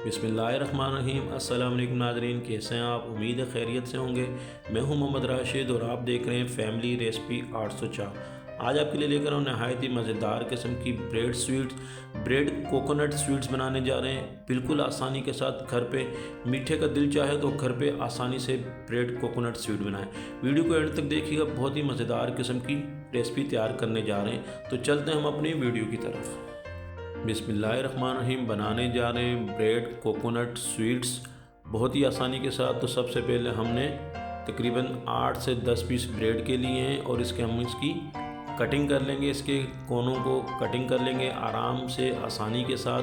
बिस्मिल्लाहिर्रहमानिर्रहीम। अस्सलाम वालेकुम नाज़रीन, कैसे हैं आप? उम्मीद है खैरियत से होंगे। मैं हूं मोहम्मद राशिद और आप देख रहे हैं फैमिली रेसिपी 804। आज आपके लिए लेकर आऊँ नहायत ही मज़ेदार किस्म की bread sweets, bread coconut sweets बनाने जा रहे हैं बिल्कुल आसानी के साथ। घर पे मीठे का दिल चाहे तो घर पे आसानी से ब्रेड कोकोनट स्वीट बनाएं। वीडियो को एंड तक देखिएगा, बहुत ही मज़ेदार किस्म की रेसिपी तैयार करने जा रहे हैं। तो चलते हैं हम अपनी वीडियो की तरफ। बिस्मिल्लाहिर्रहमानिर्रहीम। बनाने जा रहे हैं ब्रेड कोकोनट स्वीट्स बहुत ही आसानी के साथ। तो सबसे पहले हमने तकरीबन 8 से 10 पीस ब्रेड के लिए हैं और हम इसकी कटिंग कर लेंगे। इसके कोनों को कटिंग कर लेंगे आराम से आसानी के साथ।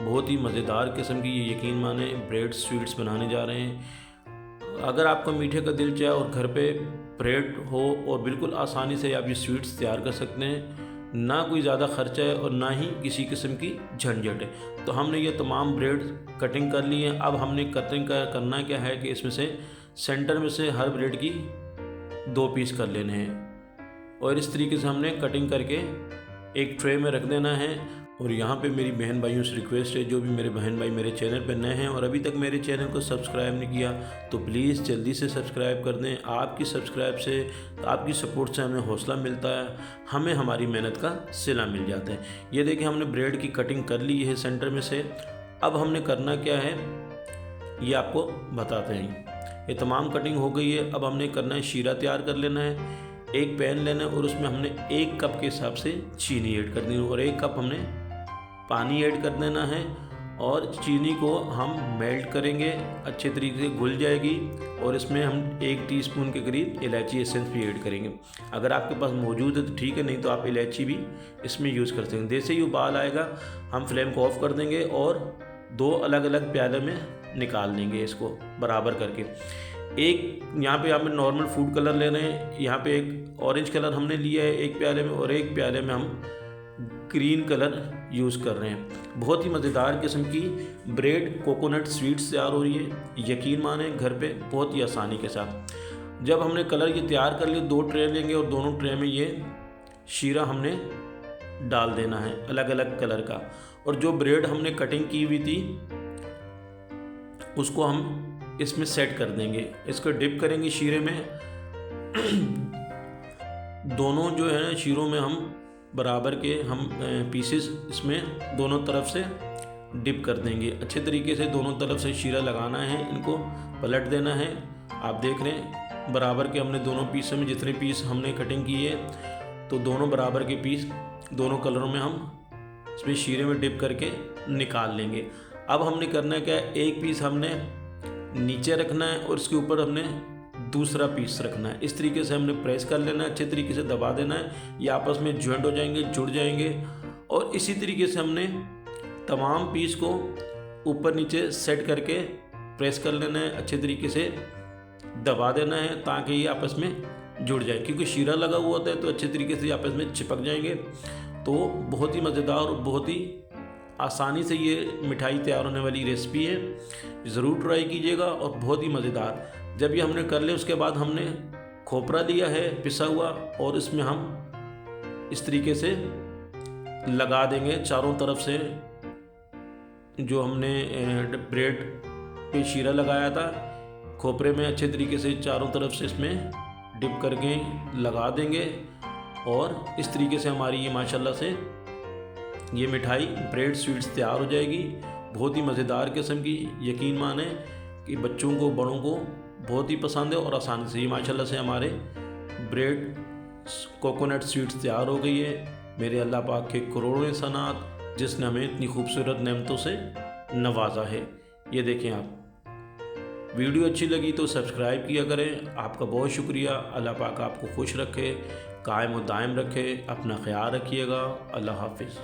बहुत ही मज़ेदार किस्म की ये यकीन माने ब्रेड स्वीट्स बनाने जा रहे हैं। अगर आपका मीठे का दिल चाहे और घर पे ब्रेड हो और बिल्कुल आसानी से आप ये स्वीट्स तैयार कर सकते हैं, ना कोई ज़्यादा खर्चा है और ना ही किसी किस्म की झंझट है। तो हमने ये तमाम ब्रेड कटिंग कर ली है। अब हमने कटिंग करना क्या है कि इसमें से सेंटर में से हर ब्रेड की 2 पीस कर लेने हैं और इस तरीके से हमने कटिंग करके एक ट्रे में रख देना है। और यहाँ पे मेरी बहन भाइयों से रिक्वेस्ट है, जो भी मेरे बहन भाई मेरे चैनल पर नए हैं और अभी तक मेरे चैनल को सब्सक्राइब नहीं किया तो प्लीज़ जल्दी से सब्सक्राइब कर दें। आपकी सब्सक्राइब से, आपकी सपोर्ट से हमें हौसला मिलता है, हमें हमारी मेहनत का सिला मिल जाता है। ये देखिए हमने ब्रेड की कटिंग कर ली है सेंटर में से। अब हमने करना क्या है ये आपको बताते हैं। ये तमाम कटिंग हो गई है। अब हमने करना है शीरा तैयार कर लेना है। एक पैन लेना है और उसमें हमने 1 कप के हिसाब से चीनी ऐड कर देनी है और 1 कप हमने पानी ऐड कर देना है। और चीनी को हम मेल्ट करेंगे, अच्छे तरीके से घुल जाएगी। और इसमें हम 1 टीस्पून के करीब इलायची एसेंस भी ऐड करेंगे। अगर आपके पास मौजूद है तो ठीक है, नहीं तो आप इलायची भी इसमें यूज़ कर सकते हैं। जैसे ही उबाल आएगा हम फ्लेम को ऑफ कर देंगे और 2 अलग अलग प्याले में निकाल लेंगे इसको बराबर करके। एक यहाँ पे हमें नॉर्मल फूड कलर ले रहे हैं, यहाँ पे एक ऑरेंज कलर हमने लिया है एक प्याले में और एक प्याले में हम ग्रीन कलर यूज़ कर रहे हैं। बहुत ही मज़ेदार किस्म की ब्रेड कोकोनट स्वीट्स तैयार हो रही है, यकीन माने घर पे बहुत ही आसानी के साथ। जब हमने कलर ये तैयार कर लिए 2 ट्रे लेंगे और दोनों ट्रे में ये शीरा हमने डाल देना है अलग अलग कलर का। और जो ब्रेड हमने कटिंग की हुई थी उसको हम इसमें सेट कर देंगे, इसको डिप करेंगे शीरे में। दोनों जो है शीरों में हम बराबर के हम पीसेस इसमें दोनों तरफ से डिप कर देंगे। अच्छे तरीके से दोनों तरफ से शीरा लगाना है, इनको पलट देना है। आप देख रहे हैं बराबर के हमने दोनों पीसों में जितने पीस हमने कटिंग की है तो दोनों बराबर के पीस दोनों कलरों में हम इसमें शीरे में डिप करके निकाल लेंगे। अब हमने करना है क्या, एक पीस हमने नीचे रखना है और इसके ऊपर हमने दूसरा पीस रखना है। इस तरीके से हमने प्रेस कर लेना है, अच्छे तरीके से दबा देना है, ये आपस में जॉइंट हो जाएंगे, जुड़ जाएंगे। और इसी तरीके से हमने तमाम पीस को ऊपर नीचे सेट करके प्रेस कर लेना है, अच्छे तरीके से दबा देना है ताकि ये आपस में जुड़ जाए। क्योंकि शीरा लगा हुआ होता है तो अच्छे तरीके से आपस में चिपक जाएंगे। तो बहुत ही मज़ेदार और बहुत ही आसानी से ये मिठाई तैयार होने वाली रेसिपी है, ज़रूर ट्राई कीजिएगा और बहुत ही मज़ेदार। जब ये हमने कर लिया उसके बाद हमने खोपरा लिया है पिसा हुआ और इसमें हम इस तरीके से लगा देंगे चारों तरफ से। जो हमने ब्रेड पे शीरा लगाया था खोपरे में अच्छे तरीके से चारों तरफ से इसमें डिप करके लगा देंगे और इस तरीके से हमारी ये माशाल्लाह से ये मिठाई ब्रेड स्वीट्स तैयार हो जाएगी। बहुत ही मज़ेदार किस्म की, यकीन माने कि बच्चों को बड़ों को बहुत ही पसंद है और आसानी से। ये माशाल्लाह से हमारे ब्रेड कोकोनट स्वीट्स तैयार हो गई है। मेरे अल्लाह पाक के करोड़ों एहसानात जिसने हमें इतनी खूबसूरत नेमतों से नवाजा है। ये देखें आप, वीडियो अच्छी लगी तो सब्सक्राइब किया करें। आपका बहुत शुक्रिया। अल्लाह पाक आपको खुश रखे, कायम व दायम रखे। अपना ख्याल रखिएगा। अल्लाह हाफिज़।